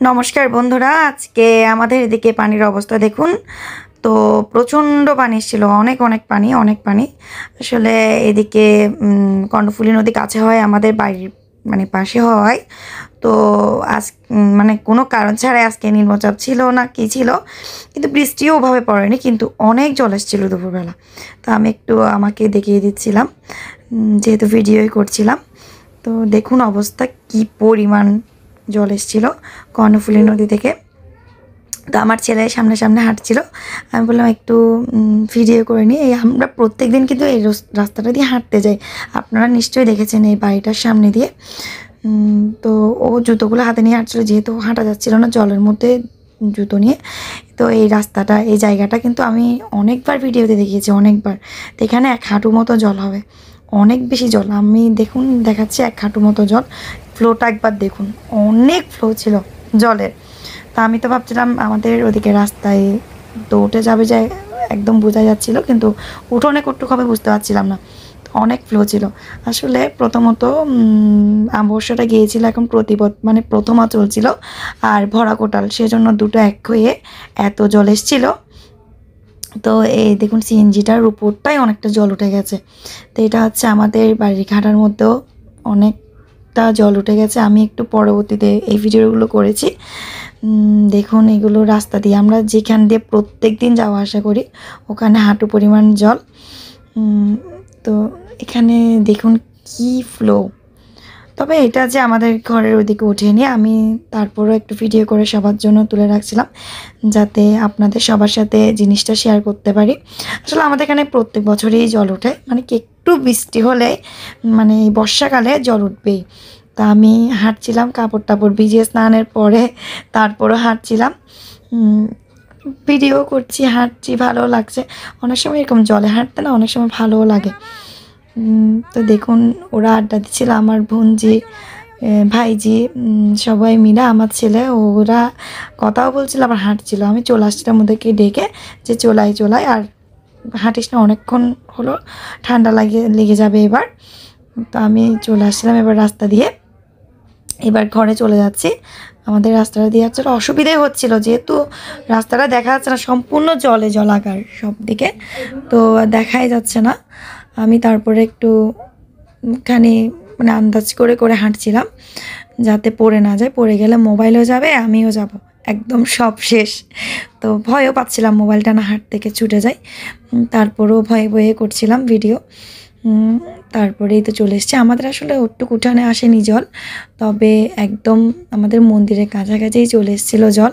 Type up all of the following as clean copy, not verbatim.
নমস্কার বন্ধুরা, আজকে আমাদের এদিকে পানির অবস্থা দেখুন। তো প্রচণ্ড পানি ছিল, অনেক পানি। আসলে এদিকে কর্ণফুলী নদী কাছে হয়, আমাদের বাড়ির পাশে হয়। তো আজ মানে কোনো কারণ ছাড়াই আজকে নিম্নচাপ ছিল না কি ছিল, কিন্তু বৃষ্টিও ওভাবে পড়েনি, কিন্তু অনেক জল এসেছিলো দুপুরবেলা। তো আমি একটু আমাকে দেখিয়ে দিচ্ছিলাম, যেহেতু ভিডিওই করছিলাম। তো দেখুন অবস্থা, কি পরিমাণ জল এসেছিলো কর্ণফুলী নদী থেকে। তো আমার ছেলে সামনে সামনে হাঁটছিল, আমি বললাম একটু ভিডিও করে নিই। এই আমরা প্রত্যেক দিন কিন্তু এই রাস্তাটা দিয়ে হাঁটতে যাই, আপনারা নিশ্চয়ই দেখেছেন এই বাড়িটার সামনে দিয়ে। তো ও জুতোগুলো হাতে নিয়ে হাঁটছিলো, যেহেতু হাঁটা যাচ্ছিলো না জলের মধ্যে জুতো নিয়ে। তো এই রাস্তাটা, এই জায়গাটা কিন্তু আমি অনেকবার ভিডিওতে দেখিয়েছি, অনেকবার। তো এখানে 1 হাঁটু মতো জল হবে, অনেক বেশি জল। আমি দেখুন দেখাচ্ছি 1 হাঁটু মতো জল। ফ্লোটা একবার দেখুন, অনেক ফ্লো ছিল জলের। তা আমি তো ভাবছিলাম আমাদের ওদিকে রাস্তায় তো উঠে যাবে, যায় একদম বোঝা যাচ্ছিলো, কিন্তু উঠোনে কটুক হবে বুঝতে পারছিলাম না, অনেক ফ্লো ছিল। আসলে প্রথমত আমবর্ষাটা গিয়েছিল, এখন প্রথমা চলছিল আর ভরা কোটাল, সেজন্য দুটো এক হয়ে এত জল এসেছিলো। তো এই দেখুন সিএনজিটার উপরটাই অনেকটা জল উঠে গেছে। তো এটা হচ্ছে আমাদের বাড়ির ঘাটার মধ্যেও অনেকটা জল উঠে গেছে। আমি একটু পরবর্তীতে এই ভিডিওগুলো করেছি। দেখুন এগুলো রাস্তা দিয়ে, আমরা যেখান দিয়ে প্রত্যেক দিন যাওয়া আসা করি ওখানে হাঁটু পরিমাণ জল। তো এখানে দেখুন কি ফ্লো। তবে এটা যে আমাদের ঘরের ওদিকে ওঠেনি, আমি তারপরও একটু ভিডিও করে সবার জন্য তুলে রাখছিলাম, যাতে আপনাদের সবার সাথে জিনিসটা শেয়ার করতে পারি। আসলে আমাদের এখানে প্রত্যেক বছরই জল ওঠে, কি একটু বৃষ্টি হলে এই বর্ষাকালে জল উঠবেই। তা আমি হাঁটছিলাম কাপড় টাপড় ভিজিয়ে, স্নানের পরে তারপরও হাঁটছিলাম, ভিডিও করছি, হাঁটছি, ভালো লাগছে। অনেক সময় এরকম জলে হাঁটতে না অনেক সময় ভালোও লাগে। তো দেখুন ওরা আড্ডা দিচ্ছিল, আমার বোনজি, ভাইজি, সবাই মিলে, আমার ছেলে, ওরা কথাও বলছিল আবার হাঁটছিল। আমি চলে আসছিলাম ওদেরকে ডেকে, যে চলাই আর হাঁটিস না, অনেকক্ষণ হলো, ঠান্ডা লেগে যাবে এবার। তো আমি চলে আসছিলাম এবার রাস্তা দিয়ে, এবার ঘরে চলে যাচ্ছি। আমাদের রাস্তাটা দিয়ে যাচ্ছিল, অসুবিধাই হচ্ছিল, যেহেতু রাস্তাটা দেখা যাচ্ছে না, সম্পূর্ণ জলাকার সব দিকে, তো দেখাই যাচ্ছে না। আমি তারপরে একটু আন্দাজ করে হাঁটছিলাম, যাতে পড়ে না যায়, পড়ে গেলে মোবাইলও যাবে, আমিও যাব, একদম সব শেষ। তো ভয়ও পাচ্ছিলাম মোবাইলটা না হাত থেকে ছুটে যায়, তারপরেও ভয়ে করছিলাম ভিডিও। তারপরেই তো চলে এসেছি। আমাদের আসলে একটু উঠানে আসেনি জল, তবে একদম আমাদের মন্দিরের কাছাকাছিই চলে এসেছিলো জল,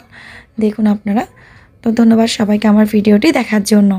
দেখুন আপনারা। তো ধন্যবাদ সবাইকে আমার ভিডিওটি দেখার জন্য।